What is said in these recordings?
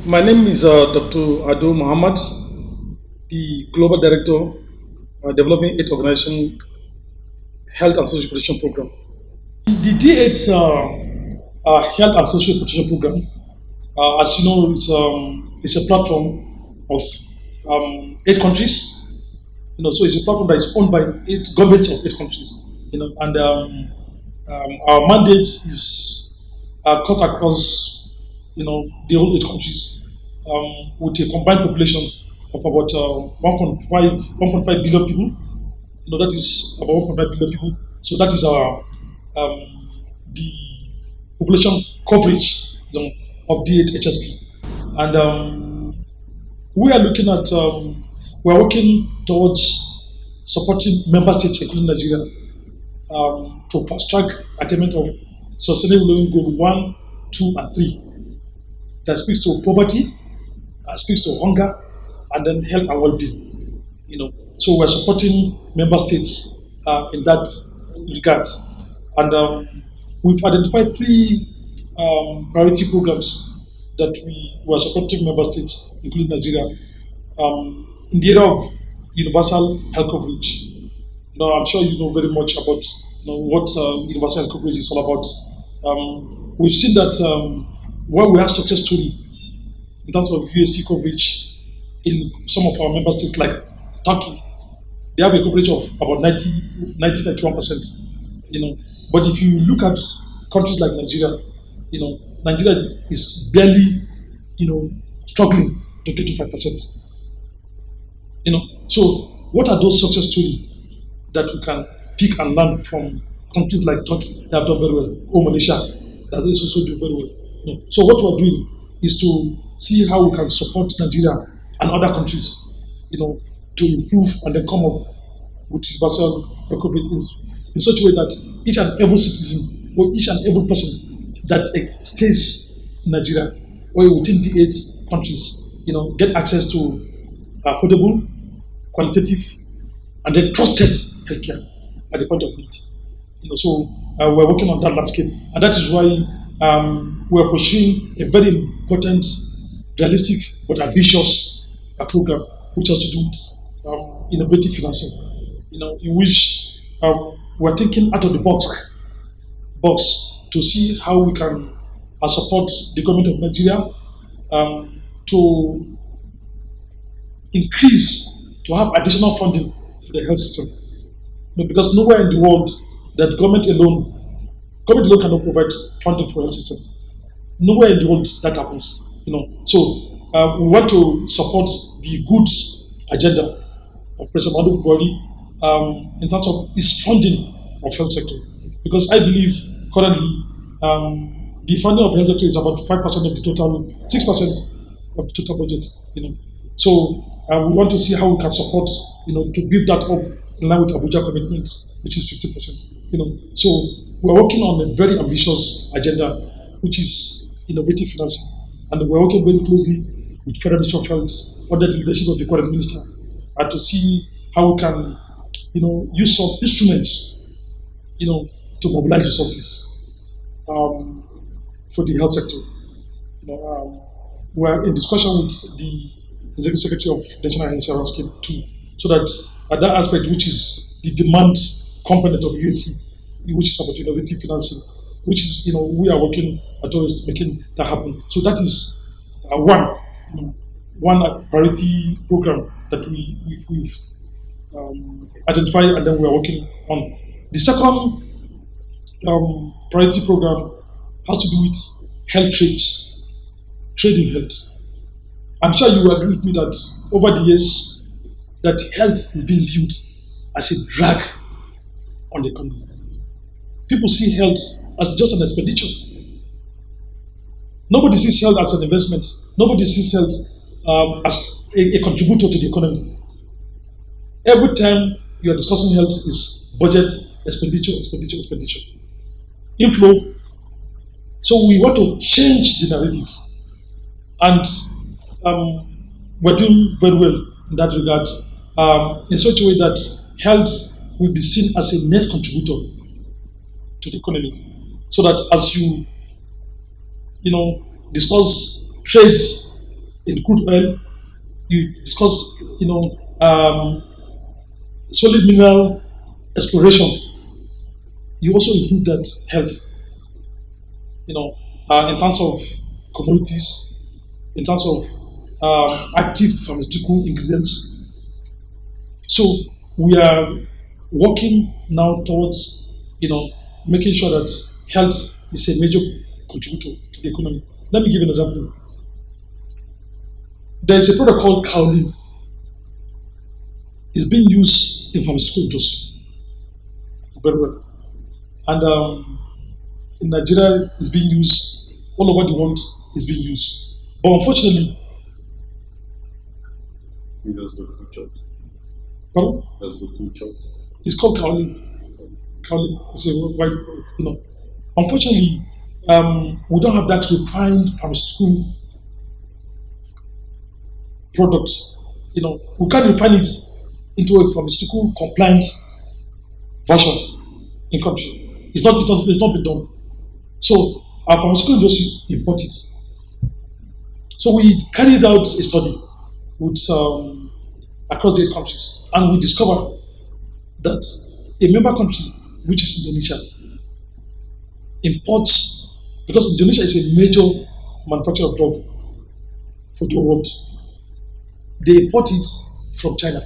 My name is Dr. Ado Muhammad, the Global Director, Developing Aid Organization Health and Social Protection Program. The D8 Health and Social Protection Program, as you know, it's a platform of 8 countries. So it's a platform that is owned by 8 governments of 8 countries. And our mandate is cut across, the whole 8 countries, with a combined population of about 1.5 billion people. That is about 1.5 billion people. So that is our the population coverage, of D8 HSP. And we are looking at, we are working towards supporting member states, including Nigeria, to fast track attainment of sustainable living goal 1, 2, and 3 that speaks to poverty, speaks to hunger, and then health and well-being. So we're supporting member states in that regard, and we've identified 3 priority programs that we were supporting member states, including Nigeria, in the area of universal health coverage. I'm sure you know very much about what universal health coverage is all about. We've seen that where we have success story in terms of USC coverage in some of our member states like Turkey, they have a coverage of about 91%. But if you look at countries like Nigeria, Nigeria is barely, struggling to get to 5%. So what are those success stories that we can pick and learn from countries like Turkey that have done very well, or Malaysia that is also doing very well? So what we're doing is to see how we can support Nigeria and other countries, to improve and then come up with universal coverage in such a way that each and every citizen or each and every person that stays in Nigeria or within the 8 countries, get access to affordable, qualitative, and then trusted healthcare at the point of need. So we're working on that landscape, and that is why we're pursuing a very important, realistic but ambitious program, which has to do with innovative financing. In which we're thinking out of the box to see how we can support the government of Nigeria to to have additional funding for the health system. Because nowhere in the world that government alone cannot provide funding for health system. Nowhere in the world that happens. So we want to support the good agenda of President Muhammadu Buhari in terms of his funding of health sector. Because I believe currently the funding of health sector is about 5% of the total, 6% of the total budget. So we want to see how we can support, to build that up in line with Abuja commitment, which is 50%. So we're working on a very ambitious agenda, which is innovative financing, and we're working very closely with Federal Ministry of Health under the leadership of the current minister, and to see how we can, use some instruments, to mobilize resources for the health sector. We're in discussion with the Executive Secretary of National Health Insurance Scheme too, so that at that aspect, which is the demand component of USC, which is about innovative financing, which is, we are working towards making that happen. So that is one priority program that we've identified, and then we are working on. The second priority program has to do with health trade in health. I'm sure you will agree with me that over the years, that health is being viewed as a drag on the economy. People see health as just an expenditure. Nobody sees health as an investment. Nobody sees health as a contributor to the economy. Every time you are discussing health is budget, expenditure, inflow. So we want to change the narrative, and we're doing very well in that regard, in such a way that health will be seen as a net contributor to the economy, so that as you discuss trade in crude oil. You discuss, solid mineral exploration. You also include that health, in terms of commodities, in terms of active pharmaceutical ingredients. So we are working now towards, making sure that health is a major contributor to the economy. Let me give you an example. There is a product called kaolin. It's being used in pharmaceutical industry very well, and in Nigeria, it's being used all over the world. It's being used, but unfortunately, That's the food shop. pardon? That's the food shop. It's called kaolin. Kaolin is a white. Unfortunately, we don't have that refined pharmaceutical product. We can't refine it into a pharmaceutical compliant version in country. It's not been done. So our pharmaceutical industry import it. So we carried out a study with across the 8 countries, and we discovered that a member country, which is Indonesia, imports, because Indonesia is a major manufacturer of drug for the world. They import it from China,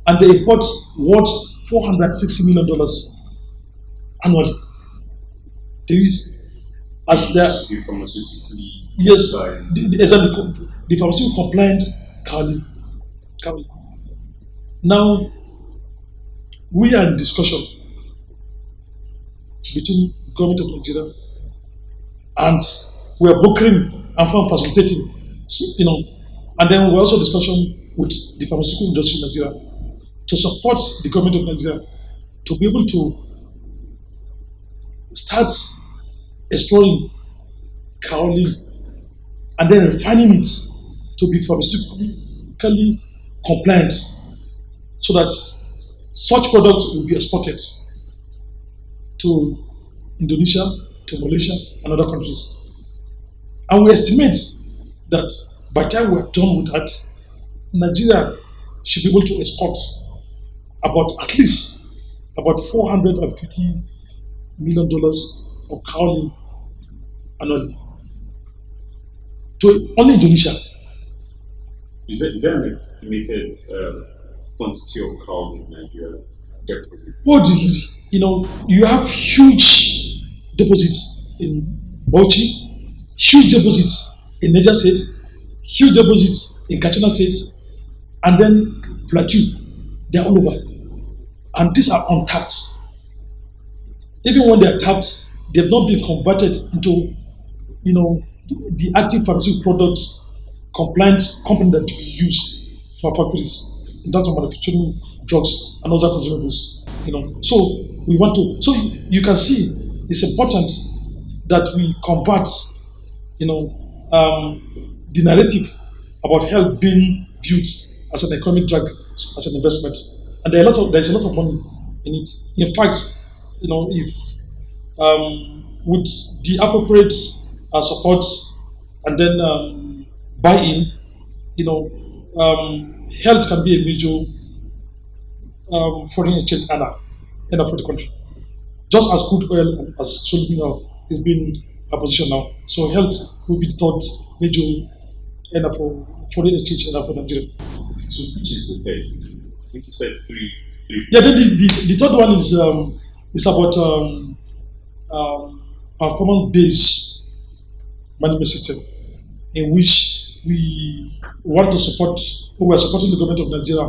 and they import worth $460 million annually. There is, as their The pharmaceutically. yes, compliant. exactly, the pharmaceutical compliant kaolin. Now we are in discussion between government of Nigeria, and we are brokering and facilitating, and then we're also discussion with the pharmaceutical industry in Nigeria to support the government of Nigeria to be able to start exploring kaolin and then refining it to be pharmaceutically compliant, so that such products will be exported to Indonesia, to Malaysia, and other countries. And we estimate that by the time we're done with that, Nigeria should be able to export at least about $450 million of kaolin annually to only Indonesia. Is there an estimated quantity of cow in Nigeria deposit? What you have huge deposits in Bauchi, huge deposits in Niger State, huge deposits in Katsina State, and then Plateau. They are all over, and these are untapped. Even when they are tapped, they have not been converted into, the active pharmaceutical products compliant company that we use for factories in terms of manufacturing drugs and other consumables. So we want to. So you can see it's important that we convert, the narrative about health being viewed as an economic drag, as an investment, and there's a lot of money in it. In fact, if with the appropriate support and then buy-in, health can be a major foreign exchange earner for the country. Just as crude oil and as solid mineral is being a position now, so health will be the third major earner for foreign exchange earner for Nigeria. So which is the third? I think you said three. Yeah, then the third one is about performance-based management system, in which we want to support, or we are supporting the government of Nigeria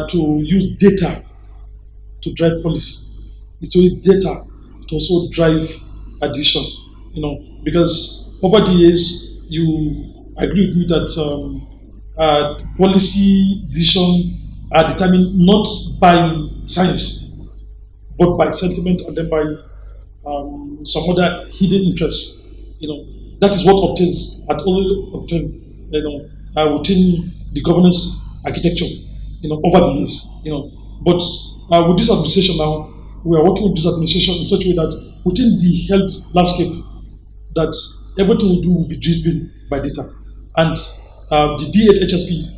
to use data to drive policy. It's only data to also drive addition, because over the years you agree with me that policy decision are determined not by science, but by sentiment and then by some other hidden interests. That is what obtains within the governance architecture. Over the years. But with this administration now, we are working with this administration in such a way that within the health landscape, that everything we do will be driven by data. And the D8 HSP,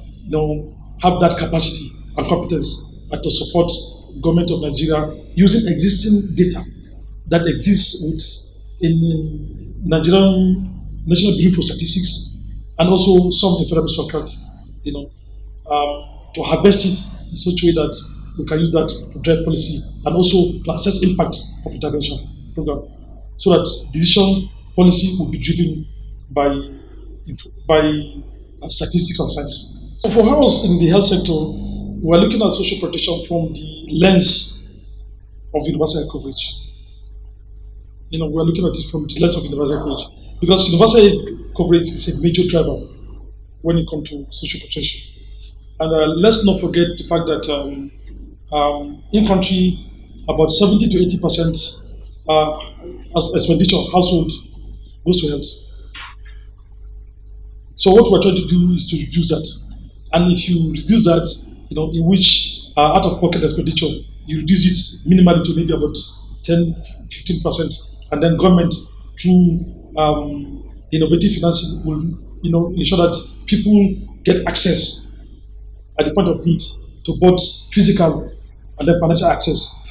have that capacity and competence to support government of Nigeria using existing data that exists in Nigerian National Bureau for Statistics and also some in Federal Ministry of Health, to harvest it in such a way that we can use that to drive policy and also to assess impact of intervention program, so that decision policy will be driven by statistics and science. So for us in the health sector, we are looking at social protection from the lens of universal health coverage. We are looking at it from the lens of universal health coverage because universal health coverage is a major driver when it comes to social protection. And let's not forget the fact that in country, about 70 to 80% expenditure of household goes to health. So what we're trying to do is to reduce that. And if you reduce that, in which out-of-pocket expenditure, you reduce it minimally to maybe about 10, 15%, and then government through innovative financing will ensure that people get access at the point of need to both physical and then financial access